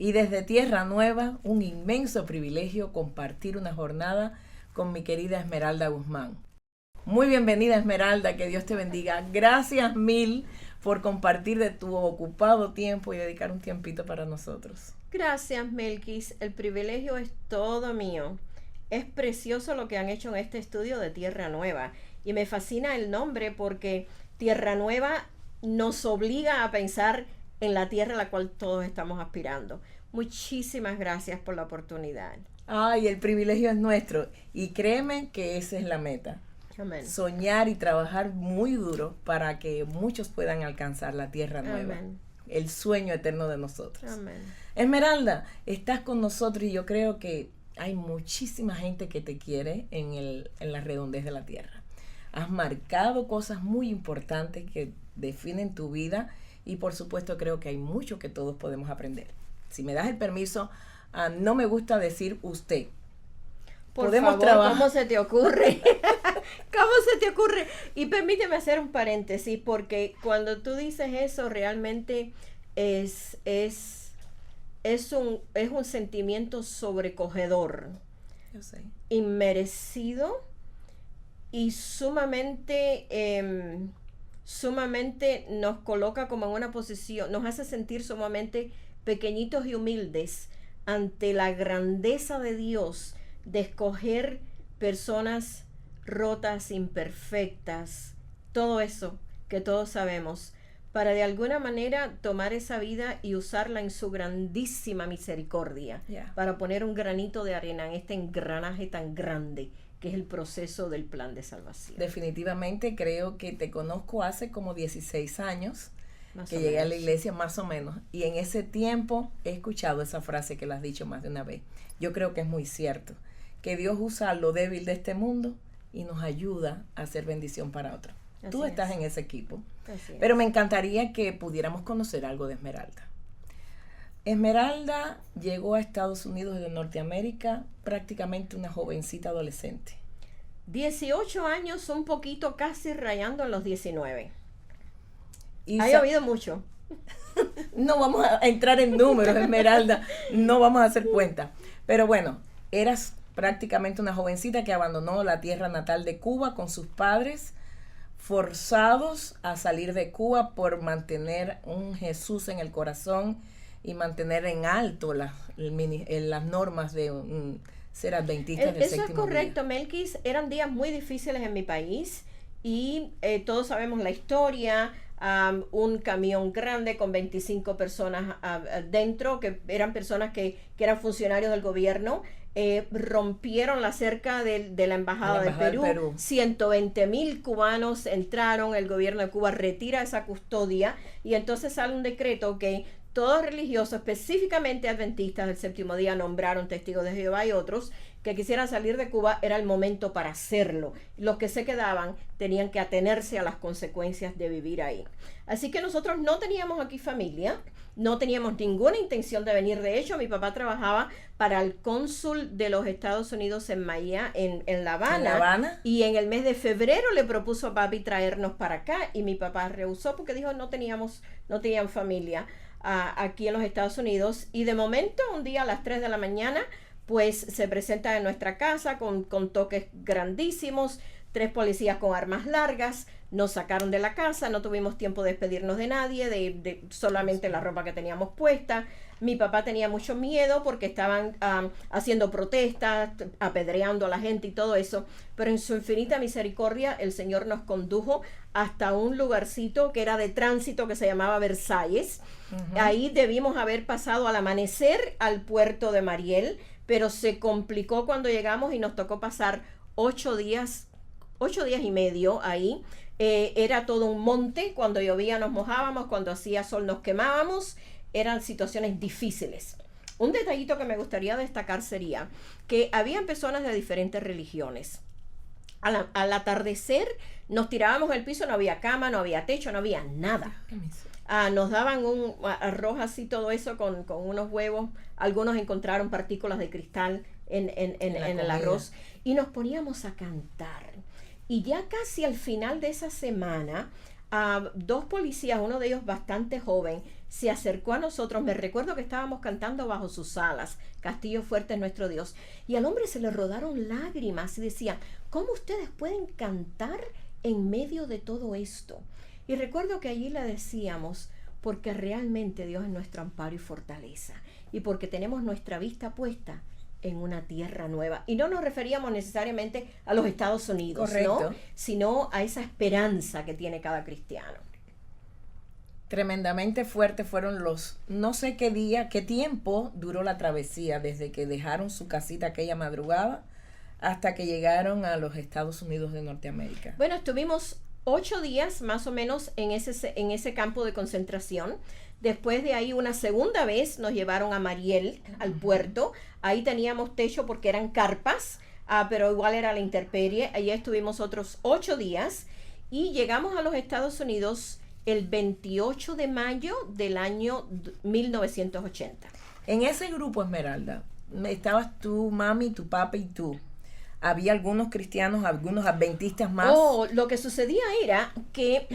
Y desde Tierra Nueva, un inmenso privilegio compartir una jornada con mi querida Esmeralda Guzmán. Muy bienvenida, Esmeralda, que Dios te bendiga. Gracias mil por compartir de tu ocupado tiempo y dedicar un tiempito para nosotros. Gracias, Melquis. El privilegio es todo mío. Es precioso lo que han hecho en este estudio de Tierra Nueva. Y me fascina el nombre porque Tierra Nueva nos obliga a pensar en la tierra a la cual todos estamos aspirando. Muchísimas gracias por la oportunidad. Ay, el privilegio es nuestro. Y créeme que esa es la meta. Amén. Soñar y trabajar muy duro para que muchos puedan alcanzar la Tierra Nueva. Amén. El sueño eterno de nosotros. Amén. Esmeralda, estás con nosotros y yo creo que hay muchísima gente que te quiere en la redondez de la tierra. Has marcado cosas muy importantes que definen tu vida y por supuesto creo que hay mucho que todos podemos aprender. Si me das el permiso, no me gusta decir usted. Por Podemos favor, trabajar. ¿cómo se te ocurre? ¿Cómo se te ocurre? Y permíteme hacer un paréntesis, porque cuando tú dices eso, realmente es un sentimiento sobrecogedor, Yo sé. inmerecido y sumamente nos coloca como en una posición, nos hace sentir sumamente pequeñitos y humildes ante la grandeza de Dios de escoger personas rotas, imperfectas, todo eso que todos sabemos, para de alguna manera tomar esa vida y usarla en su grandísima misericordia, para poner un granito de arena en este engranaje tan grande que es el proceso del plan de salvación. Definitivamente creo que te conozco hace como 16 años Más que o llegué a la menos. iglesia, más o menos, y en ese tiempo he escuchado esa frase que la has dicho más de una vez. Yo creo que es muy cierto, que Dios usa lo débil de este mundo y nos ayuda a hacer bendición para otros. Tú Así estás es. en ese equipo. Así es. Pero me encantaría que pudiéramos conocer algo de Esmeralda. Esmeralda llegó a Estados Unidos de Norteamérica prácticamente una jovencita adolescente. 18 años, un poquito casi rayando en los 19. Y Ha llovido mucho. No vamos a entrar en números, Esmeralda, no vamos a hacer cuenta. Pero bueno, eras prácticamente una jovencita que abandonó la tierra natal de Cuba con sus padres, forzados a salir de Cuba por mantener un Jesús en el corazón y mantener en alto las normas de ser adventistas del Eso es séptimo correcto, día. Melquis. Eran días muy difíciles en mi país y todos sabemos la historia. Un camión grande con 25 personas dentro, que eran personas que eran funcionarios del gobierno, rompieron la cerca de la embajada del Perú. 120,000 cubanos entraron, el gobierno de Cuba retira esa custodia y entonces sale un decreto que todos religiosos, específicamente adventistas del séptimo día, nombraron testigos de Jehová y otros que quisieran salir de Cuba, era el momento para hacerlo. Los que se quedaban tenían que atenerse a las consecuencias de vivir ahí. Así que nosotros no teníamos aquí familia, no teníamos ninguna intención de venir. De hecho, mi papá trabajaba para el cónsul de los Estados Unidos en en La Habana. ¿En La Habana? Y en el mes de febrero le propuso a papi traernos para acá y mi papá rehusó porque dijo no tenían familia aquí en los Estados Unidos. Y de momento, un día a las 3 de la mañana, pues se presenta en nuestra casa con toques grandísimos, 3 policías con armas largas, nos sacaron de la casa, no tuvimos tiempo de despedirnos de nadie, de solamente la ropa que teníamos puesta. Mi papá tenía mucho miedo porque estaban haciendo protestas, apedreando a la gente y todo eso, pero en su infinita misericordia el Señor nos condujo hasta un lugarcito que era de tránsito que se llamaba Versalles. Ahí debimos haber pasado al amanecer al puerto de Mariel, pero se complicó cuando llegamos y nos tocó pasar 8 días y medio ahí. Era todo un monte, cuando llovía nos mojábamos, cuando hacía sol nos quemábamos, eran situaciones difíciles. Un detallito que me gustaría destacar sería que habían personas de diferentes religiones. Al atardecer nos tirábamos al piso, no había cama, no había techo, no había nada. Nos daban un arroz así, todo eso con unos huevos. Algunos encontraron partículas de cristal en el arroz y nos poníamos a cantar. Y ya casi al final de esa semana, 2 policías, uno de ellos bastante joven, se acercó a nosotros. Me recuerdo que estábamos cantando Bajo sus alas, Castillo fuerte es nuestro Dios, y al hombre se le rodaron lágrimas y decía, ¿cómo ustedes pueden cantar en medio de todo esto? Y recuerdo que allí le decíamos, porque realmente Dios es nuestro amparo y fortaleza, y porque tenemos nuestra vista puesta en una tierra nueva. Y no nos referíamos necesariamente a los Estados Unidos, correcto, ¿no? Sino a esa esperanza que tiene cada cristiano. Tremendamente fuertes fueron los, no sé qué día, qué tiempo duró la travesía, desde que dejaron su casita aquella madrugada hasta que llegaron a los Estados Unidos de Norteamérica. Bueno, estuvimos 8 días más o menos en ese campo de concentración. Después de ahí una segunda vez nos llevaron a Mariel, al puerto. Ahí teníamos techo porque eran carpas, pero igual era la intemperie. Allí estuvimos otros 8 días y llegamos a los Estados Unidos el 28 de mayo del año 1980. En ese grupo, Esmeralda, estabas tú, mami, tu papá y tú. Había algunos cristianos, algunos adventistas más. Oh, lo que sucedía era que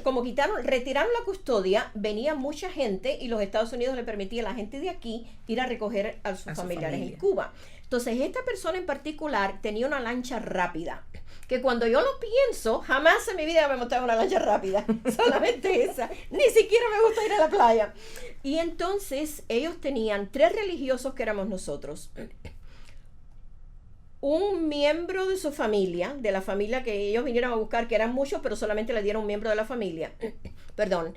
como retiraron la custodia, venía mucha gente y los Estados Unidos le permitía a la gente de aquí ir a recoger a sus familiares en Cuba. Entonces, esta persona en particular tenía una lancha rápida, que cuando yo lo pienso, jamás en mi vida me montaba una lancha rápida, solamente esa, ni siquiera me gusta ir a la playa. Y entonces, ellos tenían 3 religiosos que éramos nosotros, un miembro de su familia, de la familia que ellos vinieron a buscar, que eran muchos, pero solamente le dieron un miembro de la familia, perdón,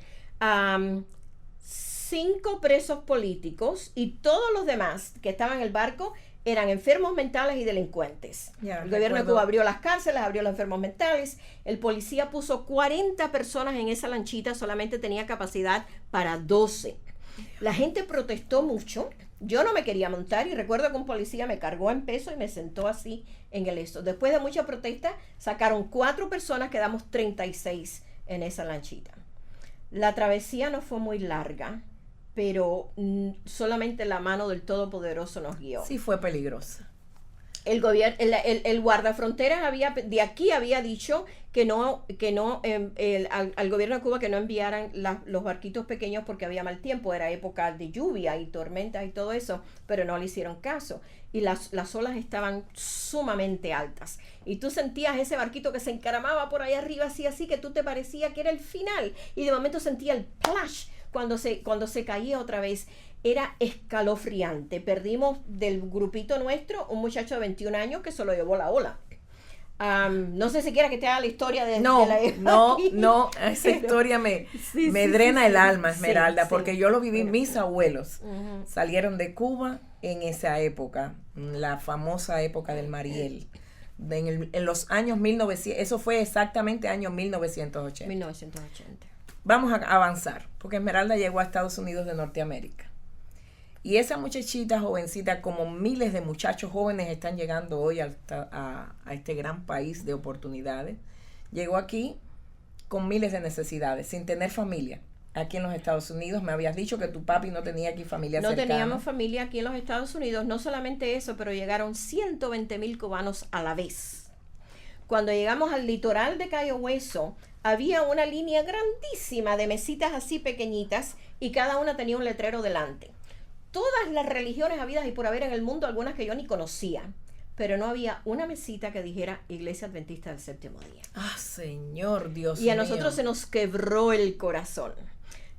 5 presos políticos y todos los demás que estaban en el barco eran enfermos mentales y delincuentes. El gobierno de Cuba abrió las cárceles, abrió los enfermos mentales, el policía puso 40 personas en esa lanchita, solamente tenía capacidad para 12. La gente protestó mucho. Yo no me quería montar y recuerdo que un policía me cargó en peso y me sentó así en el esto. Después de mucha protesta, sacaron 4 personas, quedamos 36 en esa lanchita. La travesía no fue muy larga, pero solamente la mano del Todopoderoso nos guió. Sí, fue peligrosa. El guardafronteras de aquí había dicho al gobierno de Cuba que no enviaran los barquitos pequeños porque había mal tiempo, era época de lluvia y tormentas y todo eso, pero no le hicieron caso. Y las olas estaban sumamente altas. Y tú sentías ese barquito que se encaramaba por ahí arriba, así que tú te parecía que era el final. Y de momento sentía el plash cuando se caía otra vez. Era escalofriante. Perdimos del grupito nuestro un muchacho de 21 años que se lo llevó la ola. No sé si quieres que te haga la historia de No, esa historia me drena el alma, Esmeralda, porque yo lo viví. Mis abuelos salieron de Cuba en esa época, la famosa época del Mariel, en los años 1900, eso fue exactamente año 1980. 1980. Vamos a avanzar, porque Esmeralda llegó a Estados Unidos de Norteamérica. Y esa muchachita jovencita, como miles de muchachos jóvenes están llegando hoy a este gran país de oportunidades, llegó aquí con miles de necesidades, sin tener familia. Aquí en los Estados Unidos me habías dicho que tu papi no tenía aquí familia cercana. No teníamos familia aquí en los Estados Unidos, no solamente eso, pero llegaron 120,000 cubanos a la vez. Cuando llegamos al litoral de Cayo Hueso, había una línea grandísima de mesitas así pequeñitas y cada una tenía un letrero delante. Todas las religiones habidas y por haber en el mundo, algunas que yo ni conocía, pero no había una mesita que dijera Iglesia Adventista del Séptimo Día. ¡Ah, Señor Dios mío! Y a nosotros se nos quebró el corazón.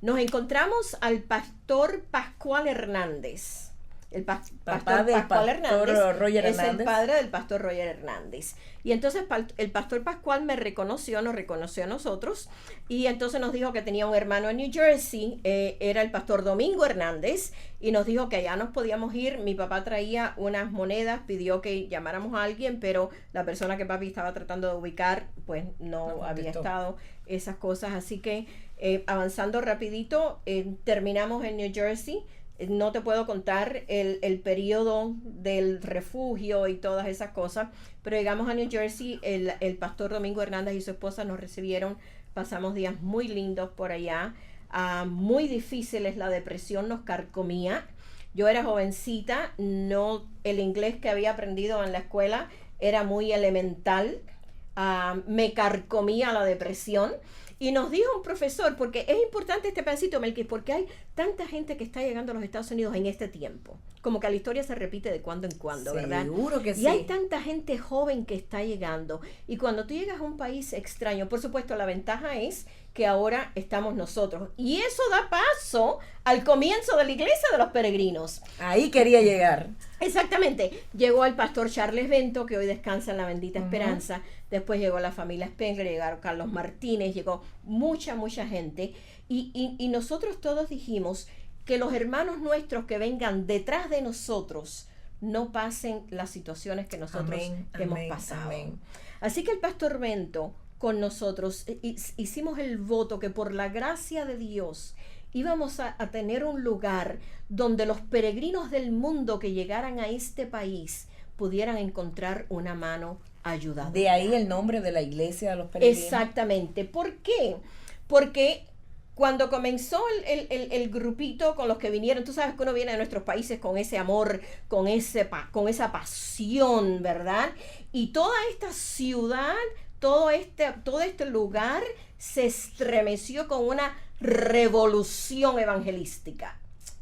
Nos encontramos al pastor Pascual Hernández. El pastor Pascual Hernández es el padre del pastor Roger Hernández. Y entonces el pastor Pascual nos reconoció a nosotros, y entonces nos dijo que tenía un hermano en New Jersey, era el pastor Domingo Hernández, y nos dijo que allá nos podíamos ir. Mi papá traía unas monedas, pidió que llamáramos a alguien, pero la persona que papi estaba tratando de ubicar, pues no había estado esas cosas. Así que avanzando rapidito, terminamos en New Jersey. No te puedo contar el periodo del refugio y todas esas cosas, pero llegamos a New Jersey, el pastor Domingo Hernández y su esposa nos recibieron, pasamos días muy lindos por allá, muy difíciles, la depresión nos carcomía. Yo era jovencita, el inglés que había aprendido en la escuela era muy elemental, me carcomía la depresión. Y nos dijo un profesor, porque es importante este pedacito, Melqui, porque hay tanta gente que está llegando a los Estados Unidos en este tiempo. Como que la historia se repite de cuando en cuando, ¿verdad? Seguro que sí. Y hay tanta gente joven que está llegando. Y cuando tú llegas a un país extraño, por supuesto, la ventaja es que ahora estamos nosotros. Y eso da paso al comienzo de la iglesia de los peregrinos. Ahí quería llegar. Exactamente. Llegó el pastor Charles Bento, que hoy descansa en la bendita esperanza. Después llegó la familia Spengler, llegaron Carlos Martínez, llegó mucha gente. Y nosotros todos dijimos que los hermanos nuestros que vengan detrás de nosotros no pasen las situaciones que nosotros hemos pasado. Amén. Así que el pastor Bento con nosotros hicimos el voto que por la gracia de Dios íbamos a tener un lugar donde los peregrinos del mundo que llegaran a este país pudieran encontrar una mano ayudadora. De ahí el nombre de la iglesia de los peregrinos. Exactamente. ¿Por qué? Porque cuando comenzó el grupito con los que vinieron, tú sabes que uno viene de nuestros países con ese amor, con esa pasión, ¿verdad? Y toda esta ciudad, todo este lugar se estremeció con una revolución evangelística.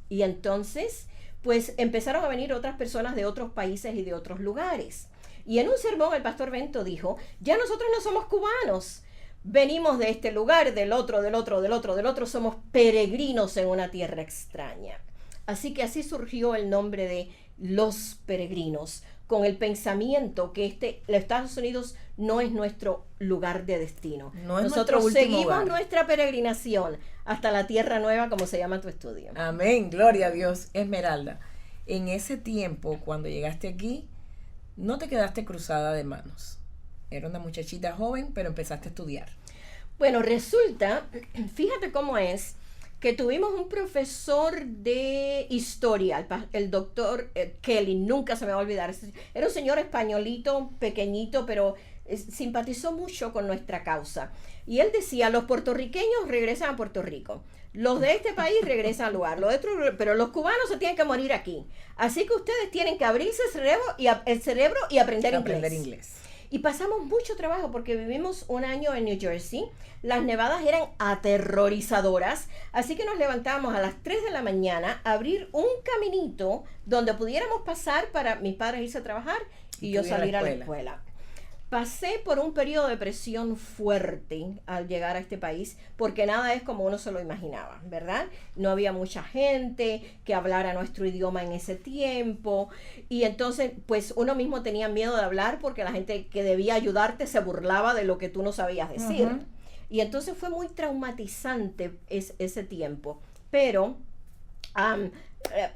Y entonces, pues empezaron a venir otras personas de otros países y de otros lugares. Y en un sermón el pastor Bento dijo, ya nosotros no somos cubanos, venimos de este lugar, del otro, somos peregrinos en una tierra extraña. Así que así surgió el nombre de los peregrinos, con el pensamiento que los Estados Unidos no es nuestro lugar de destino. Nosotros seguimos nuestra peregrinación hasta la tierra nueva, como se llama tu estudio. Amén, gloria a Dios. Esmeralda, en ese tiempo, cuando llegaste aquí, no te quedaste cruzada de manos. Era una muchachita joven, pero empezaste a estudiar. Bueno, resulta, fíjate cómo es, que tuvimos un profesor de historia, el doctor Kelly, nunca se me va a olvidar. Era un señor españolito, pequeñito, pero simpatizó mucho con nuestra causa. Y él decía, los puertorriqueños regresan a Puerto Rico, los de este país regresan al lugar, pero los cubanos se tienen que morir aquí. Así que ustedes tienen que abrirse el cerebro y aprender inglés. Y pasamos mucho trabajo porque vivimos un año en New Jersey. Las nevadas eran aterrorizadoras, así que nos levantábamos a las 3 de la mañana a abrir un caminito donde pudiéramos pasar para mis padres irse a trabajar y yo salir a la escuela. Pasé por un periodo de presión fuerte al llegar a este país, porque nada es como uno se lo imaginaba, ¿verdad? No había mucha gente que hablara nuestro idioma en ese tiempo, y entonces pues uno mismo tenía miedo de hablar porque la gente que debía ayudarte se burlaba de lo que tú no sabías decir. Y entonces fue muy traumatizante ese tiempo. Pero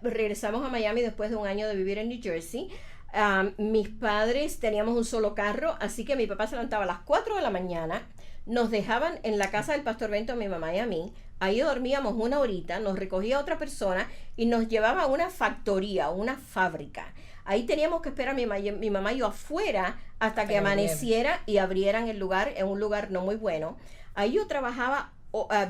regresamos a Miami después de un año de vivir en New Jersey. Mis padres teníamos un solo carro, así que mi papá se levantaba a las 4 de la mañana, nos dejaban en la casa del pastor Bento, mi mamá y a mí, ahí dormíamos una horita, nos recogía otra persona y nos llevaba a una factoría, una fábrica. Ahí teníamos que esperar mi mamá y yo afuera hasta que amaneciera y abrieran el lugar, en un lugar no muy bueno. Ahí yo trabajaba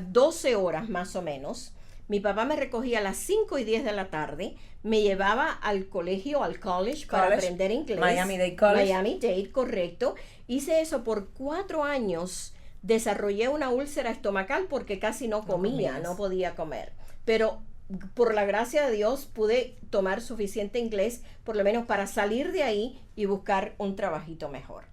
12 horas más o menos. Mi papá me recogía a las 5 y 10 de la tarde, me llevaba al colegio, al college, para aprender inglés. Miami-Dade College. Miami-Dade, correcto. Hice eso por 4 años. Desarrollé una úlcera estomacal porque casi no comía, no podía comer. Pero por la gracia de Dios pude tomar suficiente inglés, por lo menos para salir de ahí y buscar un trabajito mejor.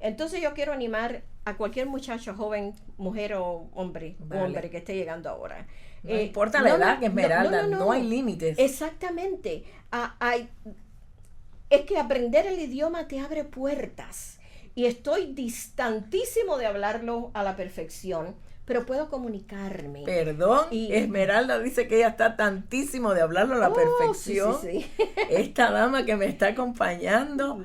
Entonces yo quiero animar a cualquier muchacho, joven, mujer o hombre, hombre que esté llegando ahora. No importa la edad, que Esmeralda, no hay límites. Exactamente. Es que aprender el idioma te abre puertas. Y estoy distantísimo de hablarlo a la perfección, pero puedo comunicarme. Perdón, Esmeralda dice que ella está tantísimo de hablarlo a la perfección. Sí. Esta dama que me está acompañando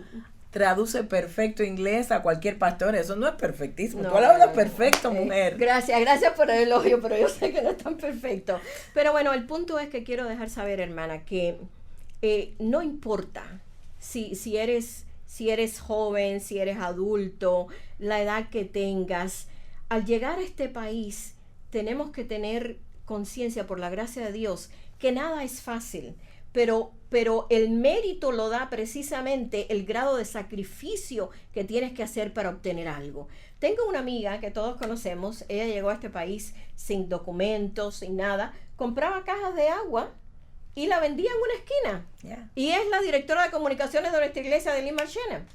traduce perfecto inglés a cualquier pastor. Eso no es perfectísimo. Tú hablas perfecto, mujer. Gracias por el elogio, pero yo sé que no es tan perfecto. Pero bueno, el punto es que quiero dejar saber, hermana, que no importa si eres joven, si eres adulto, la edad que tengas. Al llegar a este país, tenemos que tener conciencia, por la gracia de Dios, que nada es fácil. pero el mérito lo da precisamente el grado de sacrificio que tienes que hacer para obtener algo. Tengo una amiga que todos conocemos, ella llegó a este país sin documentos, sin nada, compraba cajas de agua y la vendía en una esquina. Yeah. Y es la directora de comunicaciones de nuestra iglesia de Lee Marchena.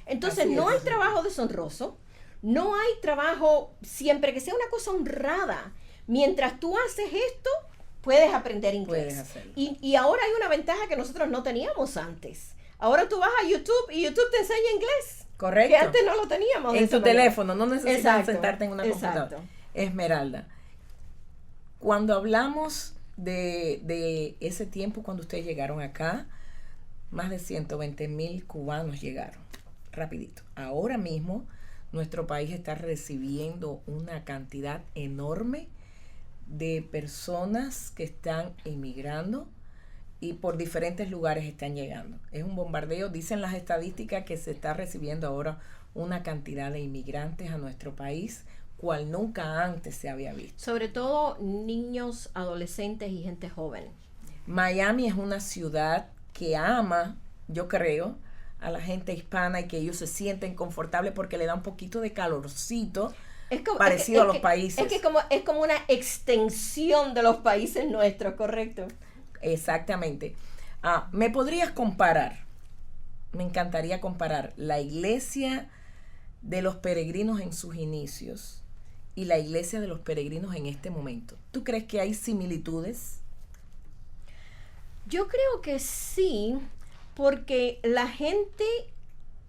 Entonces no hay trabajo deshonroso, no hay trabajo, siempre que sea una cosa honrada. Mientras tú haces esto, puedes aprender inglés. Y ahora hay una ventaja que nosotros no teníamos antes. Ahora tú vas a YouTube y YouTube te enseña inglés. Correcto. Que antes no lo teníamos. En tu teléfono, no necesitas sentarte en una computadora. Exacto. Esmeralda, cuando hablamos de ese tiempo cuando ustedes llegaron acá, más de 120,000 cubanos llegaron, rapidito. Ahora mismo, nuestro país está recibiendo una cantidad enorme de personas que están emigrando y por diferentes lugares están llegando. Es un bombardeo. Dicen las estadísticas que se está recibiendo ahora una cantidad de inmigrantes a nuestro país, cual nunca antes se había visto. Sobre todo niños, adolescentes y gente joven. Miami es una ciudad que ama, yo creo, a la gente hispana y que ellos se sienten confortables porque le da un poquito de calorcito. Parecido a los países. Es como una extensión de los países nuestros, ¿correcto? Exactamente. ¿Me podrías comparar? Me encantaría comparar la iglesia de los peregrinos en sus inicios y la iglesia de los peregrinos en este momento. ¿Tú crees que hay similitudes? Yo creo que sí, porque la gente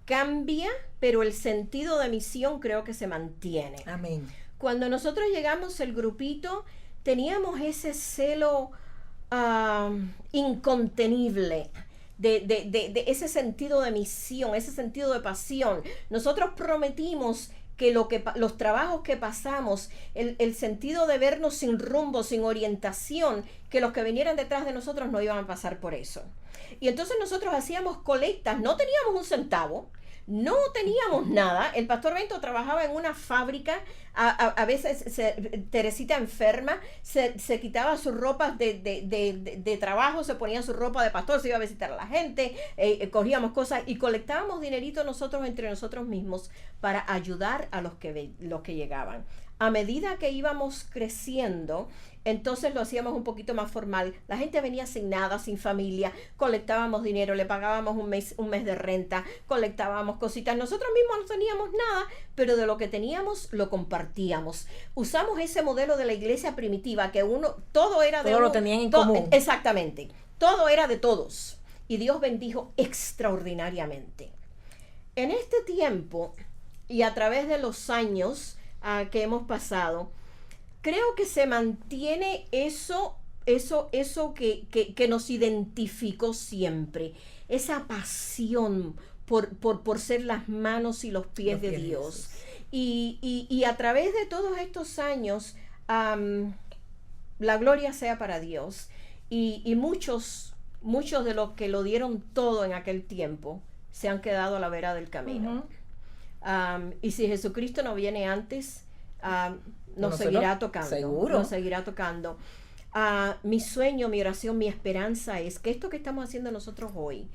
cambia, pero el sentido de misión creo que se mantiene. Amén. Cuando nosotros llegamos, el grupito, teníamos ese celo incontenible de ese sentido de misión, ese sentido de pasión. Nosotros prometimos que los trabajos que pasamos, el sentido de vernos sin rumbo, sin orientación, que los que vinieran detrás de nosotros no iban a pasar por eso. Y entonces nosotros hacíamos colectas, no teníamos un centavo, no teníamos nada. El pastor Bento trabajaba en una fábrica, a veces Teresita enferma, se quitaba sus ropas de trabajo, se ponía su ropa de pastor, se iba a visitar a la gente, cogíamos cosas y colectábamos dinerito nosotros entre nosotros mismos para ayudar a los que llegaban. A medida que íbamos creciendo, entonces lo hacíamos un poquito más formal. La gente venía sin nada, sin familia, colectábamos dinero, le pagábamos un mes de renta, colectábamos cositas. Nosotros mismos no teníamos nada, pero de lo que teníamos lo compartíamos. Usamos ese modelo de la iglesia primitiva, que todo era de todo uno. Lo tenían en común. Exactamente. Todo era de todos. Y Dios bendijo extraordinariamente. En este tiempo, y a través de los años que hemos pasado, creo que se mantiene eso que nos identificó siempre, esa pasión por ser las manos y los pies de Dios. Y a través de todos estos años, la gloria sea para Dios. Y muchos de los que lo dieron todo en aquel tiempo se han quedado a la vera del camino. Y si Jesucristo no viene antes, nos seguirá tocando. Seguro. Nos seguirá tocando. Mi sueño, mi oración, mi esperanza es que esto que estamos haciendo nosotros hoy,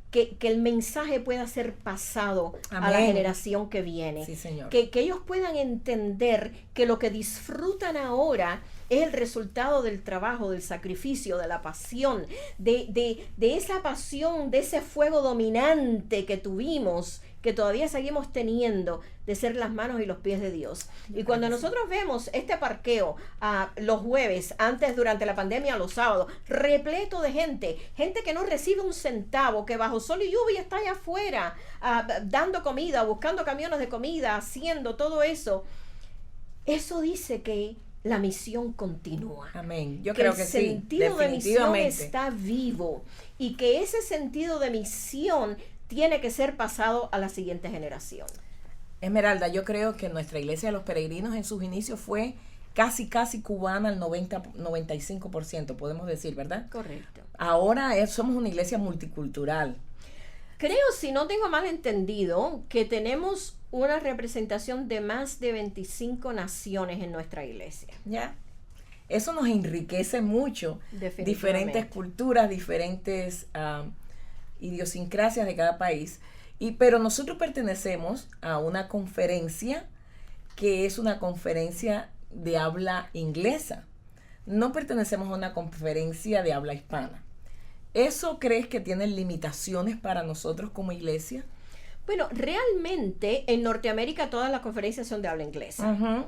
que el mensaje pueda ser pasado Amén. A la generación que viene. Sí, Señor. Que ellos puedan entender que lo que disfrutan ahora es el resultado del trabajo, del sacrificio, de la pasión, de esa pasión, de ese fuego dominante que tuvimos, que todavía seguimos teniendo, de ser las manos y los pies de Dios. Y cuando nosotros vemos este parqueo los jueves, antes durante la pandemia los sábados, repleto de gente que no recibe un centavo, que bajo sol y lluvia está allá afuera, dando comida, buscando camiones de comida, haciendo todo eso, eso dice que la misión continúa. Amén. Yo creo que sí. El sentido de misión está vivo y que ese sentido de misión tiene que ser pasado a la siguiente generación. Esmeralda, yo creo que nuestra iglesia de los peregrinos en sus inicios fue casi cubana al 95%, podemos decir, ¿verdad? Correcto. Ahora somos una iglesia multicultural. Creo, si no tengo mal entendido, que tenemos una representación de más de 25 naciones en nuestra iglesia. ¿Ya? eso nos enriquece mucho. Diferentes culturas, diferentes idiosincrasias de cada país. Pero nosotros pertenecemos a una conferencia que es una conferencia de habla inglesa. No pertenecemos a una conferencia de habla hispana. ¿Eso crees que tiene limitaciones para nosotros como iglesia? Bueno, realmente en Norteamérica todas las conferencias son de habla inglesa.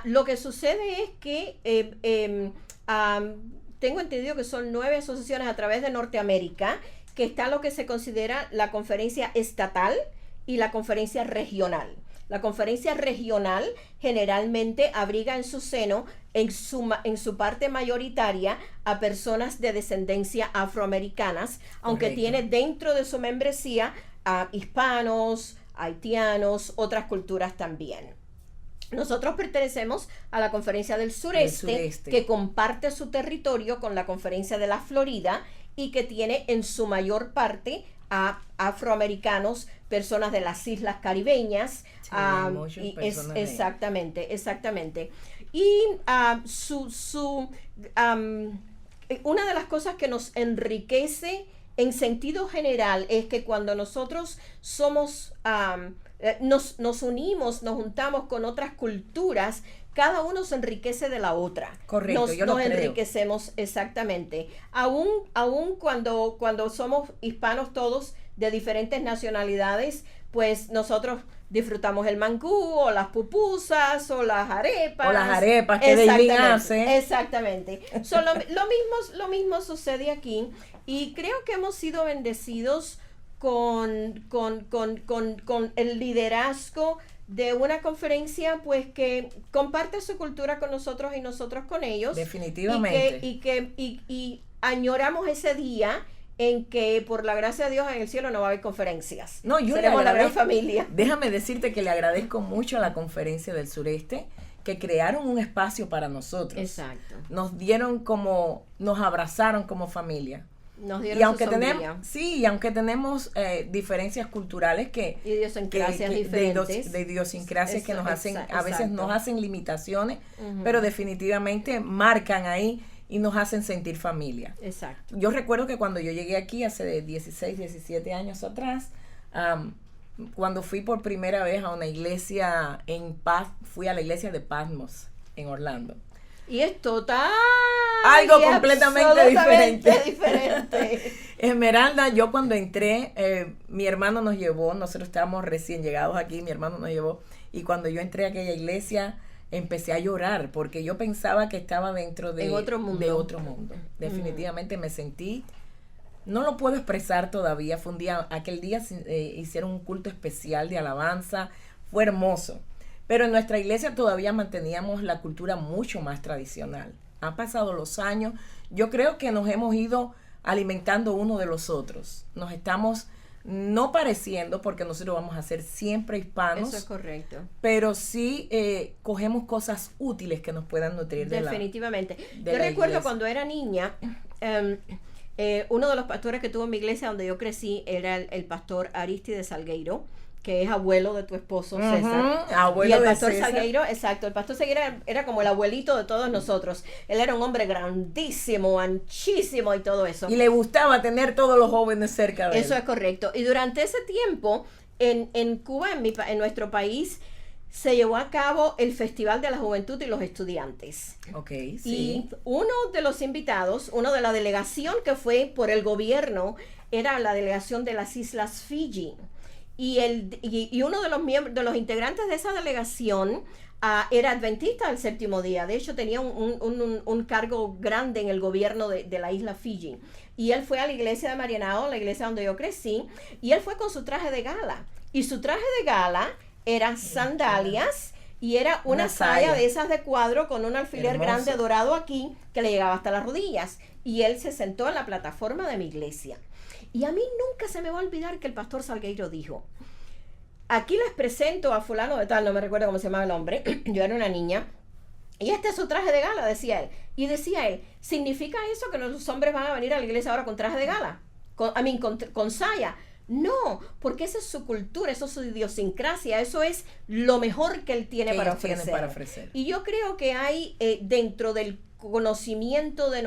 Lo que sucede es que tengo entendido que son 9 asociaciones a través de Norteamérica, que está lo que se considera la conferencia estatal y la conferencia regional. La conferencia regional generalmente abriga en su seno, en su parte mayoritaria, a personas de descendencia afroamericanas, aunque tiene dentro de su membresía a hispanos, haitianos, otras culturas también. Nosotros pertenecemos a la Conferencia del Sureste, que comparte su territorio con la Conferencia de la Florida y que tiene en su mayor parte a afroamericanos, personas de las islas caribeñas. Exactamente. Y una de las cosas que nos enriquece en sentido general es que cuando nosotros somos, nos unimos, nos juntamos con otras culturas, cada uno se enriquece de la otra. Correcto, nos enriquecemos exactamente. Aún cuando somos hispanos todos de diferentes nacionalidades, pues nosotros disfrutamos el mangú, o las pupusas, o las arepas. O las arepas que David hace. Exactamente. Lo mismo sucede aquí. Y creo que hemos sido bendecidos con el liderazgo de una conferencia, pues, que comparte su cultura con nosotros y nosotros con ellos. Definitivamente. Y añoramos ese día en que, por la gracia de Dios, en el cielo no va a haber conferencias. No, yo seremos la gran familia. Déjame decirte que le agradezco mucho a la Conferencia del Sureste, que crearon un espacio para nosotros. Exacto. Nos abrazaron como familia. Nos dieron aunque tenemos diferencias culturales idiosincrasias diferentes, de idiosincrasias que nos hacen, a veces nos hacen limitaciones, pero definitivamente marcan ahí y nos hacen sentir familia. Exacto. Yo recuerdo que cuando yo llegué aquí hace 16, 17 años atrás, cuando fui por primera vez a una iglesia fui a la iglesia de Patmos en Orlando. Y es total algo completamente diferente. Esmeralda, yo cuando entré, mi hermano nos llevó, nosotros estábamos recién llegados aquí, mi hermano nos llevó, y cuando yo entré a aquella iglesia, empecé a llorar, porque yo pensaba que estaba dentro de otro mundo. Definitivamente me sentí, no lo puedo expresar todavía, fue aquel día hicieron un culto especial de alabanza, fue hermoso. Pero en nuestra iglesia todavía manteníamos la cultura mucho más tradicional. Han pasado los años. Yo creo que nos hemos ido alimentando uno de los otros. Nos estamos no pareciendo, porque nosotros vamos a ser siempre hispanos. Eso es correcto. Pero sí cogemos cosas útiles que nos puedan nutrir definitivamente. Yo recuerdo cuando era niña, uno de los pastores que tuvo en mi iglesia donde yo crecí era el pastor Aristides Salgueiro, que es abuelo de tu esposo César. Abuelo y el pastor de César. Salgueiro, exacto, el pastor Salgueiro era como el abuelito de todos nosotros. Él era un hombre grandísimo, anchísimo y todo eso. Y le gustaba tener todos los jóvenes cerca de él. Eso es correcto. Y durante ese tiempo, en Cuba, en nuestro país, se llevó a cabo el Festival de la Juventud y los Estudiantes. Ok, sí. Y uno de los invitados, uno de la delegación que fue por el gobierno, era la delegación de las Islas Fiji. Y uno de los miembros, de los integrantes de esa delegación, era adventista del séptimo día. De hecho, tenía un cargo grande en el gobierno de la isla Fiji. Y él fue a la iglesia de Marianao, la iglesia donde yo crecí, y él fue con su traje de gala. Y su traje de gala era sandalias y era una saya de esas de cuadro con un alfiler grande dorado aquí que le llegaba hasta las rodillas. Y él se sentó en la plataforma de mi iglesia. Y a mí nunca se me va a olvidar que el pastor Salgueiro dijo: aquí les presento a fulano de tal, no me recuerdo cómo se llamaba el hombre, yo era una niña, y este es su traje de gala, decía él. Y decía él, ¿significa eso que los hombres van a venir a la iglesia ahora con traje de gala? Con saya. No, porque esa es su cultura, eso es su idiosincrasia, eso es lo mejor que él tiene para ofrecer. Y yo creo que hay dentro del conocimiento de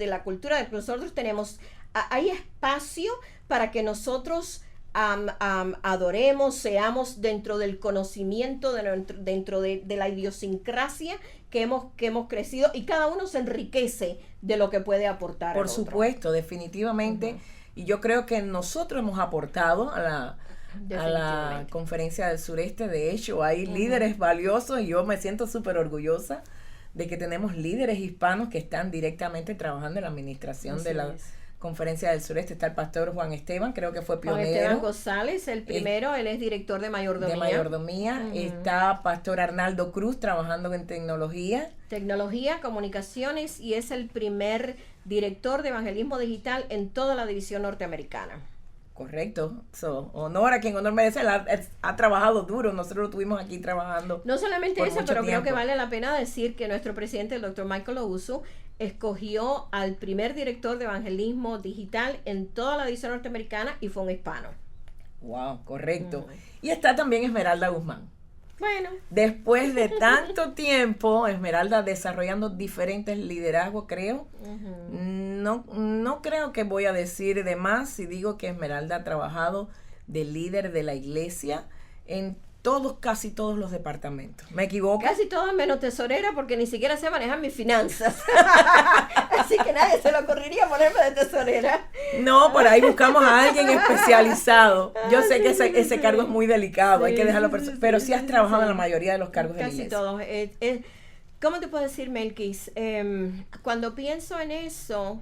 la cultura que nosotros tenemos, hay espacio para que nosotros adoremos, seamos dentro del conocimiento, dentro de la idiosincrasia que hemos crecido, y cada uno se enriquece de lo que puede aportar. Por supuesto, definitivamente. Uh-huh. Y yo creo que nosotros hemos aportado a la Conferencia del Sureste. De hecho, hay líderes valiosos y yo me siento súper orgullosa de que tenemos líderes hispanos que están directamente trabajando en la administración de la Conferencia del Sureste. Está el pastor Juan Esteban, creo que fue pionero. Juan Esteban González, el primero, él es director de mayordomía. Uh-huh. Está pastor Arnaldo Cruz trabajando en tecnología, comunicaciones, y es el primer director de evangelismo digital en toda la división norteamericana. Correcto. Honor a quien honor merece. Ha trabajado duro. Nosotros lo tuvimos aquí trabajando. No solamente eso, pero creo que vale la pena decir que nuestro presidente, el doctor Michael Owusu, escogió al primer director de evangelismo digital en toda la división norteamericana y fue un hispano. Wow, correcto. Y está también Esmeralda Guzmán. Bueno. Después de tanto tiempo, Esmeralda desarrollando diferentes liderazgos, creo. Uh-huh. No creo que voy a decir de más si digo que Esmeralda ha trabajado de líder de la iglesia en casi todos los departamentos. ¿Me equivoco? Casi todos menos tesorera, porque ni siquiera sé manejar mis finanzas. Así que nadie se le ocurriría ponerme de tesorera. No, por ahí buscamos a alguien especializado. Yo sé que ese cargo es muy delicado, hay que dejarlo, pero sí has trabajado en la mayoría de los cargos de la iglesia. Casi todos. ¿Cómo te puedo decir, Melquis? Cuando pienso en eso,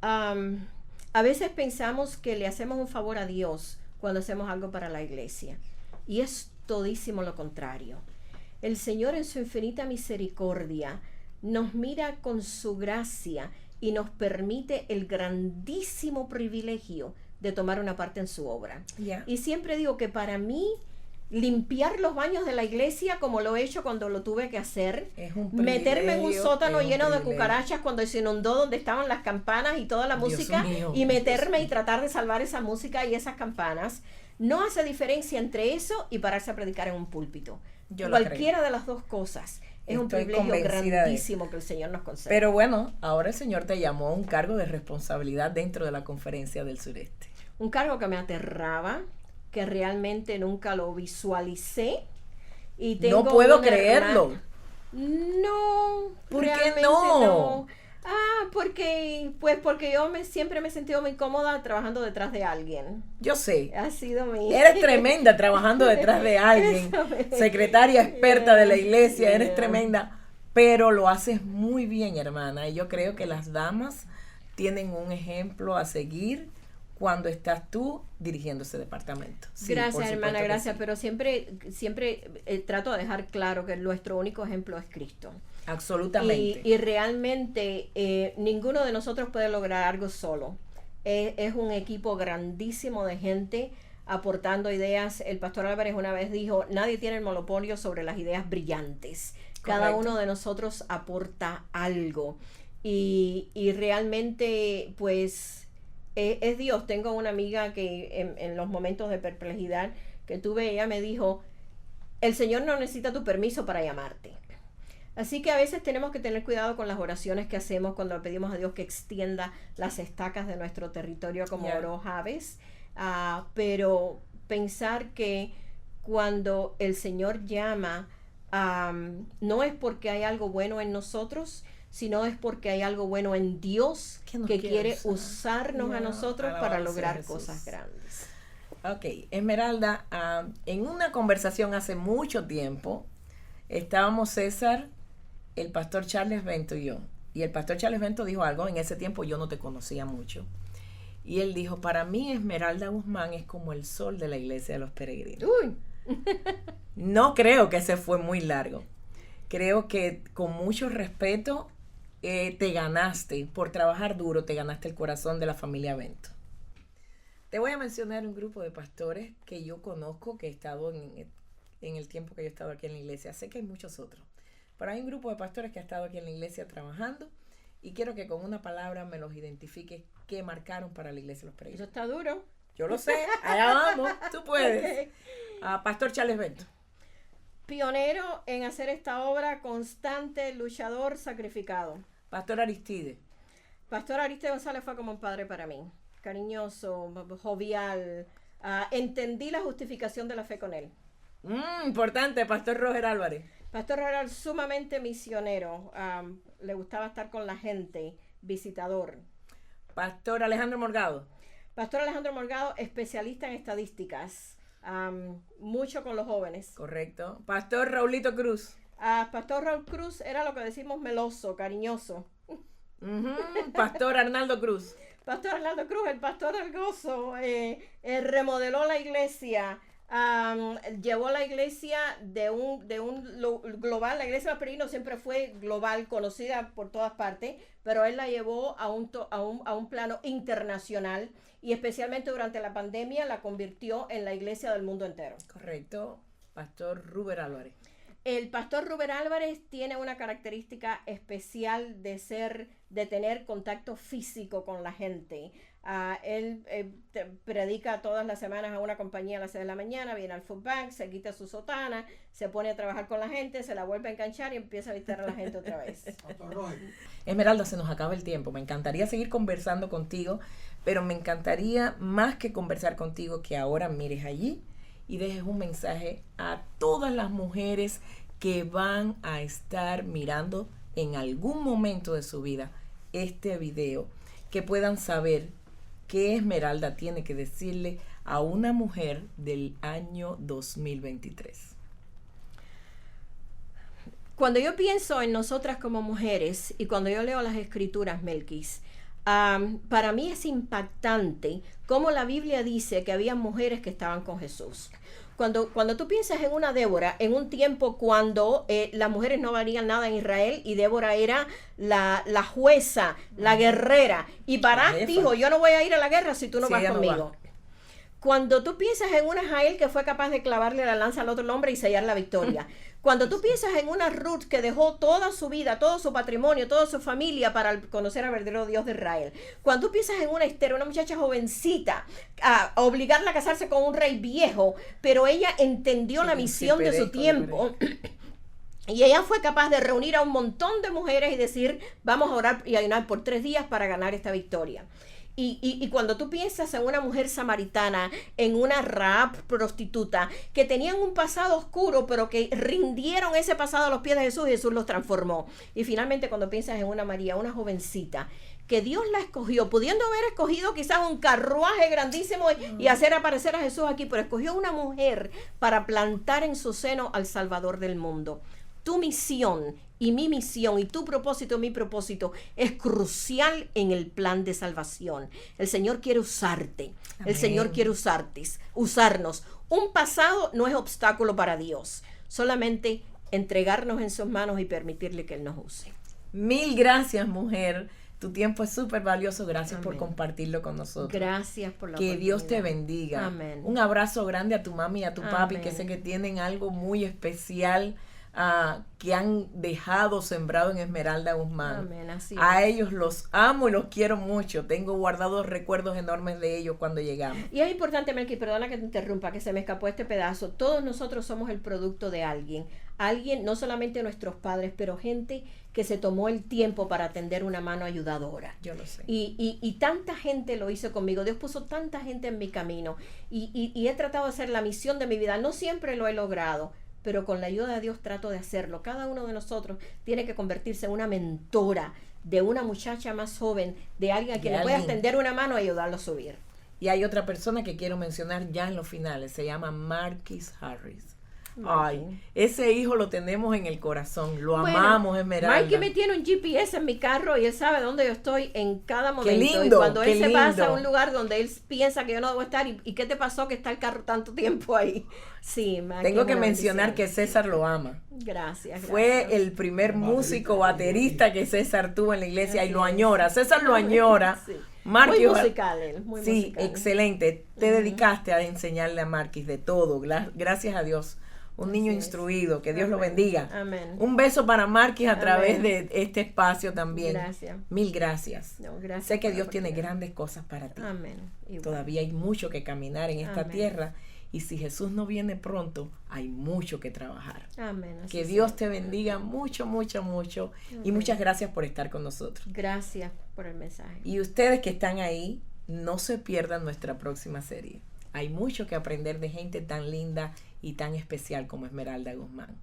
a veces pensamos que le hacemos un favor a Dios cuando hacemos algo para la iglesia. Y es todísimo lo contrario. El Señor, en su infinita misericordia, nos mira con su gracia y nos permite el grandísimo privilegio de tomar una parte en su obra. Yeah. Y siempre digo que para mí, limpiar los baños de la iglesia, como lo he hecho cuando lo tuve que hacer, meterme en un sótano lleno de cucarachas cuando se inundó donde estaban las campanas y toda la música, y meterme y tratar de salvar esa música y esas campanas, no hace diferencia entre eso y pararse a predicar en un púlpito. Cualquiera de las dos cosas es un privilegio grandísimo que el Señor nos concede. Pero bueno, ahora el Señor te llamó a un cargo de responsabilidad dentro de la Conferencia del Sureste. Un cargo que me aterraba, que realmente nunca lo visualicé. Y tengo no puedo creerlo. No. ¿Por qué no? Porque yo siempre me he sentido muy cómoda trabajando detrás de alguien. Yo sé. Ha sido mi... Eres tremenda trabajando detrás de alguien. Secretaria experta de la iglesia, eres tremenda. Pero lo haces muy bien, hermana. Y yo creo que las damas tienen un ejemplo a seguir cuando estás tú dirigiendo ese departamento. Sí, gracias, hermana, gracias. Sí. Pero siempre trato de dejar claro que nuestro único ejemplo es Cristo. Absolutamente. Y realmente ninguno de nosotros puede lograr algo solo. Es un equipo grandísimo de gente aportando ideas. El pastor Álvarez una vez dijo, nadie tiene el monopolio sobre las ideas brillantes. Correcto. Cada uno de nosotros aporta algo. Y realmente, pues, es Dios. Tengo una amiga que en los momentos de perplejidad que tuve, ella me dijo, el Señor no necesita tu permiso para llamarte. Así que a veces tenemos que tener cuidado con las oraciones que hacemos cuando pedimos a Dios que extienda las estacas de nuestro territorio como oró Jabes. Pero pensar que cuando el Señor llama, no es porque hay algo bueno en nosotros, sino es porque hay algo bueno en Dios que quiere usarnos a nosotros para lograr cosas grandes. Ok, Esmeralda, en una conversación hace mucho tiempo, estábamos César, el pastor Charles Bento y yo. Y el pastor Charles Bento dijo algo, en ese tiempo yo no te conocía mucho. Y él dijo, para mí Esmeralda Guzmán es como el sol de la iglesia de los peregrinos. Uy. No creo que ese fue muy largo. Creo que con mucho respeto te ganaste, por trabajar duro, te ganaste el corazón de la familia Bento. Te voy a mencionar un grupo de pastores que yo conozco, que he estado en el tiempo que yo he estado aquí en la iglesia. Sé que hay muchos otros, pero hay un grupo de pastores que ha estado aquí en la iglesia trabajando y quiero que con una palabra me los identifiques que marcaron para la iglesia los peregrinos. Eso está duro. Yo lo sé, allá vamos, tú puedes. Okay. Pastor Charles Bento. Pionero en hacer esta obra, constante, luchador, sacrificado. Pastor Aristide. Pastor Aristide González fue como un padre para mí. Cariñoso, jovial. Entendí la justificación de la fe con él. Importante, Pastor Roger Álvarez. Pastor Roger, sumamente misionero. Le gustaba estar con la gente, visitador. Pastor Alejandro Morgado. Pastor Alejandro Morgado, especialista en estadísticas. Mucho con los jóvenes. Correcto. Pastor Raulito Cruz. Pastor Raúl Cruz era lo que decimos meloso, cariñoso. Pastor Arnaldo Cruz. Pastor Arnaldo Cruz, el pastor del gozo, remodeló la iglesia, llevó la iglesia de un global. La iglesia de los peregrinos siempre fue global, conocida por todas partes, pero él la llevó a un plano internacional, y especialmente durante la pandemia la convirtió en la iglesia del mundo entero. Correcto. Pastor Ruber Álvarez. El pastor Ruber Álvarez tiene una característica especial de tener contacto físico con la gente. Él predica todas las semanas a una compañía a las 6 de la mañana, viene al food bank, se quita su sotana, se pone a trabajar con la gente, se la vuelve a enganchar y empieza a visitar a la gente otra vez. Esmeralda, se nos acaba el tiempo. Me encantaría seguir conversando contigo, pero me encantaría más que conversar contigo que ahora mires allí y dejes un mensaje a todas las mujeres que van a estar mirando en algún momento de su vida este video, que puedan saber qué Esmeralda tiene que decirle a una mujer del año 2023. Cuando yo pienso en nosotras como mujeres y cuando yo leo las escrituras, Melquis, para mí es impactante cómo la Biblia dice que había mujeres que estaban con Jesús. Cuando tú piensas en una Débora, en un tiempo cuando las mujeres no valían nada en Israel y Débora era la jueza, la guerrera, y Barak dijo, yo no voy a ir a la guerra si tú no vas conmigo. Cuando tú piensas en una Jael que fue capaz de clavarle la lanza al otro hombre y sellar la victoria. Cuando tú piensas en una Ruth que dejó toda su vida, todo su patrimonio, toda su familia para conocer al verdadero Dios de Israel. Cuando tú piensas en una Esther, una muchacha jovencita, a obligarla a casarse con un rey viejo, pero ella entendió la misión de su tiempo. Y ella fue capaz de reunir a un montón de mujeres y decir, vamos a orar y ayunar por 3 días para ganar esta victoria. Y cuando tú piensas en una mujer samaritana, en una Rahab prostituta, que tenían un pasado oscuro, pero que rindieron ese pasado a los pies de Jesús, y Jesús los transformó. Y finalmente cuando piensas en una María, una jovencita, que Dios la escogió, pudiendo haber escogido quizás un carruaje grandísimo y hacer aparecer a Jesús aquí, pero escogió una mujer para plantar en su seno al Salvador del mundo. Tu misión y mi misión y tu propósito, mi propósito, es crucial en el plan de salvación. El Señor quiere usarte. Amén. El Señor quiere usarnos. Un pasado no es obstáculo para Dios. Solamente entregarnos en sus manos y permitirle que Él nos use. Mil gracias, mujer. Tu tiempo es súper valioso. Gracias. Amén. Por compartirlo con nosotros. Gracias por la oportunidad. Que Dios te bendiga. Amén. Un abrazo grande a tu mami y a tu papi, que sé que tienen algo muy especial que han dejado sembrado en Esmeralda Guzmán. Amén, así es. A ellos los amo y los quiero mucho. Tengo guardados recuerdos enormes de ellos cuando llegamos. Y es importante, Melqui, perdona que te interrumpa, que se me escapó este pedazo. Todos nosotros somos el producto de alguien. Alguien, no solamente nuestros padres, pero gente que se tomó el tiempo para tender una mano ayudadora. Yo lo sé. Y tanta gente lo hizo conmigo. Dios puso tanta gente en mi camino. Y he tratado de hacer la misión de mi vida. No siempre lo he logrado, pero con la ayuda de Dios trato de hacerlo. Cada uno de nosotros tiene que convertirse en una mentora de una muchacha más joven, de alguien a quien le pueda extender una mano y ayudarlo a subir. Y hay otra persona que quiero mencionar ya en los finales, se llama Marquis Harris. Ay, ese hijo lo tenemos en el corazón, lo amamos, Esmeralda. Mikey me tiene un GPS en mi carro y él sabe dónde yo estoy en cada momento. Qué lindo, y cuando él se lindo. pasa a un lugar donde él piensa que yo no debo estar, ¿y qué te pasó que está el carro tanto tiempo ahí? Sí, tengo que mencionar que César lo ama. Gracias. Fue el primer músico baterista que César tuvo en la iglesia y lo añora. César lo añora. Sí. Marquis, muy musical él, muy musical. Excelente. Te dedicaste a enseñarle a Marquis de todo. Gracias a Dios un niño Así es. instruido, que Dios lo Amén. bendiga. Amén. Un beso para Marquis a Amén. través de este espacio también. Gracias. Mil gracias. No, gracias Sé que por la Dios tiene oportunidad. grandes cosas para ti. Amén. Igual. Todavía hay mucho que caminar en esta Amén. tierra y si Jesús no viene pronto, hay mucho que trabajar. Amén. Así Que sea. Dios te bendiga mucho, mucho, mucho y Amén. muchas gracias por estar con nosotros. Gracias por el mensaje. Y ustedes que están ahí, no se pierdan nuestra próxima serie. Hay mucho que aprender de gente tan linda y tan especial como Esmeralda Guzmán.